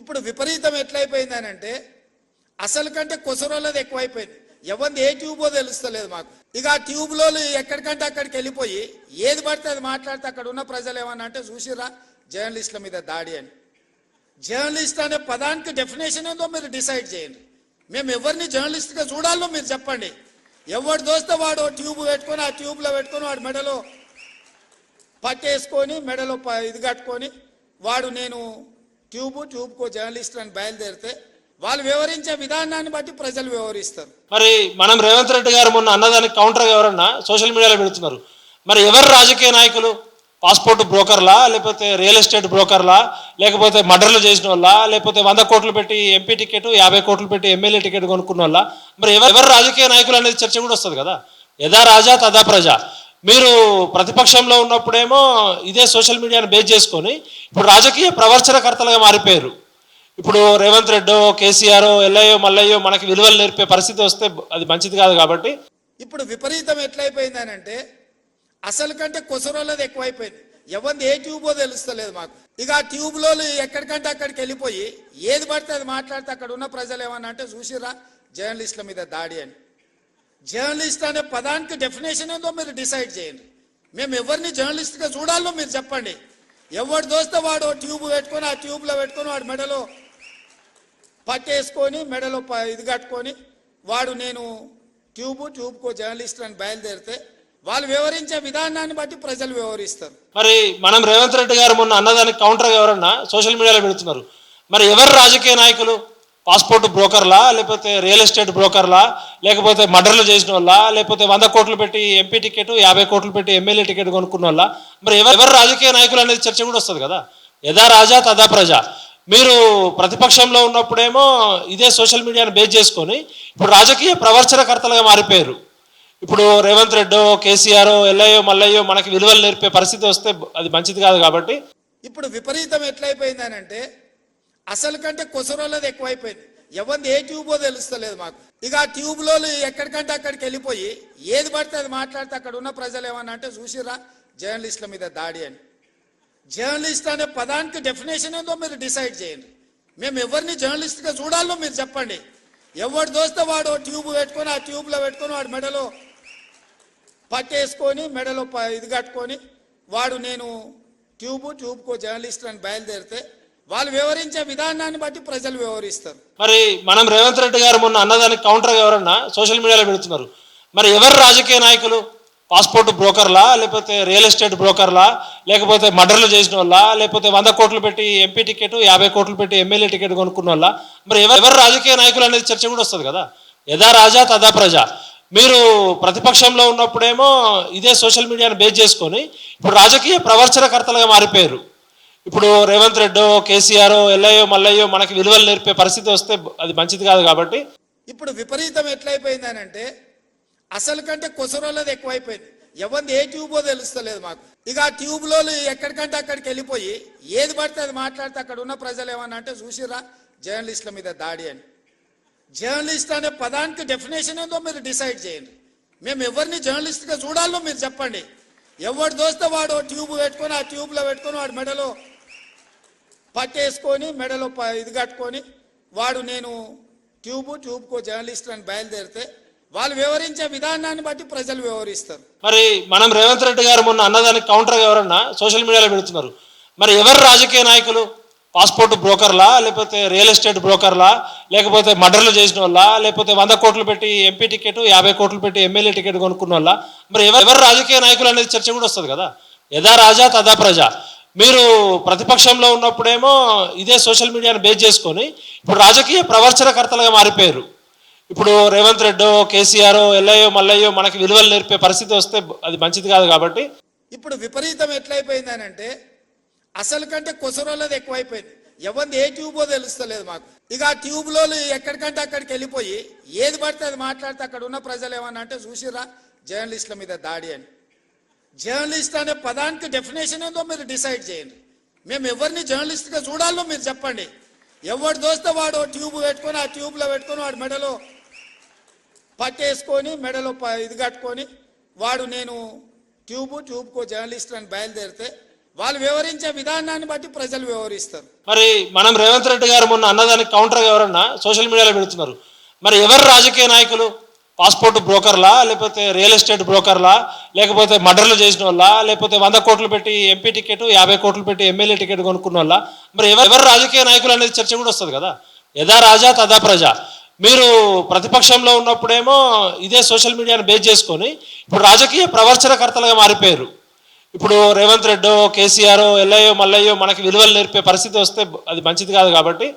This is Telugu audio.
ఇప్పుడు విపరీతం ఎట్లయిపోయిందనంటే అసలు కంటే కొసరోళ్ళది ఎక్కువైపోయింది. ఎవరిది ఏ ట్యూబో తెలుస్తలేదు మాకు. ఇక ఆ ట్యూబ్లో ఎక్కడికంటే అక్కడికి వెళ్ళిపోయి ఏది పడితే అది మాట్లాడితే అక్కడ ఉన్న ప్రజలు ఏమన్నా అంటే చూసిరా జర్నలిస్టుల మీద దాడి అని. జర్నలిస్ట్ అనే పదానికి డెఫినేషన్ ఏందో మీరు డిసైడ్ చేయండి. మేము ఎవరిని జర్నలిస్ట్గా చూడాలో మీరు చెప్పండి. ఎవడు దోస్తే వాడు ట్యూబ్ పెట్టుకొని ఆ ట్యూబ్లో పెట్టుకొని వాడు మెడలో పట్టేసుకొని మెడలో ఇది కట్టుకొని వాడు నేను ట్యూబ్కో జర్నలిస్ట్ అని బయలుదేరితే వాళ్ళు వివరించే విధానాన్ని బట్టి ప్రజలు వివరిస్తారు. మరి మనం రేవంత్ రెడ్డి గారు మొన్న అన్నదానికి కౌంటర్గా ఎవరన్నా సోషల్ మీడియాలో పెడుతున్నారు. మరి ఎవరు రాజకీయ నాయకులు? పాస్పోర్ట్ బ్రోకర్లా, లేకపోతే రియల్ ఎస్టేట్ బ్రోకర్లా, లేకపోతే మర్డర్లు చేసిన వాళ్ళ, లేకపోతే 100 కోట్లు పెట్టి ఎంపీ టికెట్ 50 కోట్లు పెట్టి ఎమ్మెల్యే టికెట్ కొనుక్కున్న వాళ్ళ? మరి ఎవరు రాజకీయ నాయకులు అనేది చర్చ కూడా వస్తుంది కదా. యథా రాజా తదా ప్రజ. మీరు ప్రతిపక్షంలో ఉన్నప్పుడేమో ఇదే సోషల్ మీడియాను బేస్ చేసుకొని ఇప్పుడు రాజకీయ ప్రవర్చనకర్తలుగా మారిపోయారు. ఇప్పుడు రేవంత్ రెడ్డో, కేసీఆర్, ఎల్లయ్యో మల్లయ్యో మనకి విలువలు నేర్పే పరిస్థితి వస్తే అది మంచిది కాదు. కాబట్టి ఇప్పుడు విపరీతం ఎట్లయిపోయిందనంటే అసలు కంటే కొసరోళ్ళది ఎక్కువైపోయింది. ఎవరిది ఏ ట్యూబో తెలుస్తలేదు మాకు. ఇక ఆ ట్యూబ్లో ఎక్కడికంటే అక్కడికి వెళ్ళిపోయి ఏది పడితే అది మాట్లాడితే అక్కడ ఉన్న ప్రజలు ఏమన్నా అంటే చూసిరా జర్నలిస్టుల మీద దాడి అని. జర్నలిస్ట్ అనే పదానికి డెఫినేషన్ ఏందో మీరు డిసైడ్ చేయండి. మేము ఎవరిని జర్నలిస్ట్గా చూడాలో మీరు చెప్పండి. ఎవడు దోస్తే వాడు ట్యూబ్ పెట్టుకొని ఆ ట్యూబ్లో పెట్టుకొని వాడు మెడలో పట్టేసుకొని మెడలో ఇది కట్టుకొని వాడు నేను ట్యూబ్కో జర్నలిస్ట్ అని బయలుదేరితే వాళ్ళు వివరించే విధానాన్ని బట్టి ప్రజలు వివరిస్తారు. మరి మనం రేవంత్ రెడ్డి గారు మొన్న అన్నదానికి కౌంటర్గా ఎవరన్నా సోషల్ మీడియాలో పెడుతున్నారు. మరి ఎవరు రాజకీయ నాయకులు? పాస్పోర్ట్ బ్రోకర్లా, లేకపోతే రియల్ ఎస్టేట్ బ్రోకర్లా, లేకపోతే మర్డర్లు చేసిన వాళ్ళ, లేకపోతే 100 కోట్లు పెట్టి ఎంపీ టికెట్ 50 కోట్లు పెట్టి ఎమ్మెల్యే టికెట్ కొనుక్కున్న వాళ్ళ? మరి ఎవరు రాజకీయ నాయకులు అనేది చర్చ కూడా వస్తుంది కదా. యథా రాజా తదా ప్రజ. మీరు ప్రతిపక్షంలో ఉన్నప్పుడేమో ఇదే సోషల్ మీడియాను బేస్ చేసుకొని ఇప్పుడు రాజకీయ ప్రవర్చనకర్తలుగా మారిపోయారు. ఇప్పుడు రేవంత్ రెడ్డో, కేసీఆర్, ఎల్లయ్యో మల్లయ్యో మనకి విలువలు నేర్పే పరిస్థితి వస్తే అది మంచిది కాదు. కాబట్టి ఇప్పుడు విపరీతం ఎట్లయిపోయిందనంటే అసలు కంటే కొసరోళ్ళది ఎక్కువైపోయింది. ఎవరిది ఏ ట్యూబో తెలుస్తలేదు మాకు. ఇక ఆ ట్యూబ్లో ఎక్కడికంటే అక్కడికి వెళ్ళిపోయి ఏది పడితే అది మాట్లాడితే అక్కడ ఉన్న ప్రజలు ఏమన్నా అంటే చూసిరా జర్నలిస్టుల మీద దాడి అని. జర్నలిస్ట్ అనే పదానికి డెఫినేషన్ ఏందో మీరు డిసైడ్ చేయండి. మేము ఎవరిని జర్నలిస్ట్గా చూడాలో మీరు చెప్పండి. ఎవడు దోస్తే వాడు ట్యూబ్ పెట్టుకొని ఆ ట్యూబ్లో పెట్టుకొని వాడు మెడలో పట్టేసుకొని మెడలో ఇది కట్టుకొని వాడు నేను ట్యూబ్కో జర్నలిస్ట్ అని బయలుదేరితే వాళ్ళు వివరించే విధానాన్ని బట్టి ప్రజలు వివరిస్తారు. మరి మనం రేవంత్ రెడ్డి గారు మొన్న అన్నదానికి కౌంటర్గా ఎవరన్నా సోషల్ మీడియాలో పెడుతున్నారు. మరి ఎవరు రాజకీయ నాయకులు? పాస్పోర్ట్ బ్రోకర్లా, లేకపోతే రియల్ ఎస్టేట్ బ్రోకర్లా, లేకపోతే మర్డర్లు చేసిన వాళ్ళ, లేకపోతే 100 కోట్లు పెట్టి ఎంపీ టికెట్ 50 కోట్లు పెట్టి ఎమ్మెల్యే టికెట్ కొనుక్కున్న వాళ్ళ? మరి ఎవరు రాజకీయ నాయకులు అనేది చర్చ కూడా వస్తుంది కదా. యథా రాజా తదా ప్రజ. మీరు ప్రతిపక్షంలో ఉన్నప్పుడేమో ఇదే సోషల్ మీడియాను బేస్ చేసుకొని ఇప్పుడు రాజకీయ ప్రవర్చనకర్తలుగా మారిపోయారు. ఇప్పుడు రేవంత్ రెడ్డో, కేసీఆర్, ఎల్లయ్యో మల్లయ్యో మనకి విలువలు నేర్పే పరిస్థితి వస్తే అది మంచిది కాదు. కాబట్టి ఇప్పుడు విపరీతం ఎట్లయిపోయిందనంటే అసలు కంటే కొసరోళ్ళది ఎక్కువైపోయింది. ఎవరిది ఏ ట్యూబో తెలుస్తలేదు మాకు. ఇక ఆ ట్యూబ్లో ఎక్కడికంటే అక్కడికి వెళ్ళిపోయి ఏది పడితే అది మాట్లాడితే అక్కడ ఉన్న ప్రజలు ఏమన్నా అంటే చూసిరా జర్నలిస్టుల మీద దాడి అని. జర్నలిస్ట్ అనే పదానికి డెఫినేషన్ ఏందో మీరు డిసైడ్ చేయండి. మేము ఎవరిని జర్నలిస్ట్గా చూడాలో మీరు చెప్పండి. ఎవడు దోస్తే వాడు ట్యూబ్ పెట్టుకొని ఆ ట్యూబ్లో పెట్టుకొని వాడు మెడలో పట్టేసుకొని మెడలో ఇది కట్టుకొని వాడు నేను ట్యూబ్కో జర్నలిస్ట్ అని బయలుదేరితే వాళ్ళు వివరించే విధానాన్ని బట్టి ప్రజలు వివరిస్తారు. మరి మనం రేవంత్ రెడ్డి గారు మొన్న అన్నదానికి కౌంటర్గా ఎవరన్నా సోషల్ మీడియాలో పెడుతున్నారు. మరి ఎవరు రాజకీయ నాయకులు? పాస్పోర్ట్ బ్రోకర్లా, లేకపోతే రియల్ ఎస్టేట్ బ్రోకర్లా, లేకపోతే మర్డర్లు చేసిన వాళ్ళ, లేకపోతే 100 కోట్లు పెట్టి ఎంపీ టికెట్ 50 కోట్లు పెట్టి ఎమ్మెల్యే టికెట్ కొనుక్కున్న వాళ్ళ? మరి ఎవరు రాజకీయ నాయకులు అనేది చర్చ కూడా వస్తుంది కదా. యథా రాజా తదా ప్రజ. మీరు ప్రతిపక్షంలో ఉన్నప్పుడేమో ఇదే సోషల్ మీడియాను బేస్ చేసుకొని ఇప్పుడు రాజకీయ ప్రవర్చనకర్తలుగా మారిపోయారు. ఇప్పుడు రేవంత్ రెడ్డో, కేసీఆర్, ఎల్లయ్యో మల్లయ్యో మనకి విలువలు నేర్పే పరిస్థితి వస్తే అది మంచిది కాదు. కాబట్టి ఇప్పుడు విపరీతం ఎట్లయిపోయిందనంటే అసలు కంటే కొసరోళ్ళది ఎక్కువైపోయింది. ఎవరిది ఏ ట్యూబో తెలుస్తలేదు మాకు. ఇక ఆ ట్యూబ్లో ఎక్కడికంటే అక్కడికి వెళ్ళిపోయి ఏది పడితే అది మాట్లాడితే అక్కడ ఉన్న ప్రజలు ఏమన్నా అంటే చూసిరా జర్నలిస్టుల మీద దాడి అని. జర్నలిస్ట్ అనే పదానికి డెఫినేషన్ ఏందో మీరు డిసైడ్ చేయండి. మేము ఎవరిని జర్నలిస్ట్గా చూడాలో మీరు చెప్పండి. ఎవడు దోస్తే వాడు ట్యూబ్ పెట్టుకొని ఆ ట్యూబ్లో పెట్టుకొని వాడు మెడలో పట్టేసుకొని మెడలో ఇది కట్టుకొని వాడు నేను ట్యూబ్కో జర్నలిస్ట్ అని బయలుదేరితే వాళ్ళు వివరించే విధానాన్ని బట్టి ప్రజలు వివరిస్తారు. మరి మనం రేవంత్ రెడ్డి గారు మొన్న అన్నదానికి కౌంటర్గా ఎవరన్నా సోషల్ మీడియాలో పెడుతున్నారు. మరి ఎవరు రాజకీయ నాయకులు? పాస్పోర్ట్ బ్రోకర్లా, లేకపోతే రియల్ ఎస్టేట్ బ్రోకర్లా, లేకపోతే మర్డర్లు చేసిన వాళ్ళ, లేకపోతే 100 కోట్లు పెట్టి ఎంపీ టికెట్, 50 కోట్లు పెట్టి ఎమ్మెల్యే టికెట్ కొనుక్కున్న వాళ్ళ? మరి ఎవరు రాజకీయ నాయకులు అనేది చర్చ కూడా వస్తుంది కదా. యథా రాజా తదా ప్రజ. మీరు ప్రతిపక్షంలో ఉన్నప్పుడేమో ఇదే సోషల్ మీడియాను బేస్ చేసుకొని ఇప్పుడు రాజకీయ ప్రవర్చనకర్తలుగా మారిపోయారు. ఇప్పుడు రేవంత్ రెడ్డో, కేసీఆర్, ఎల్లయ్యో మల్లయ్యో మనకి విలువలు నేర్పే పరిస్థితి వస్తే అది మంచిది కాదు. కాబట్టి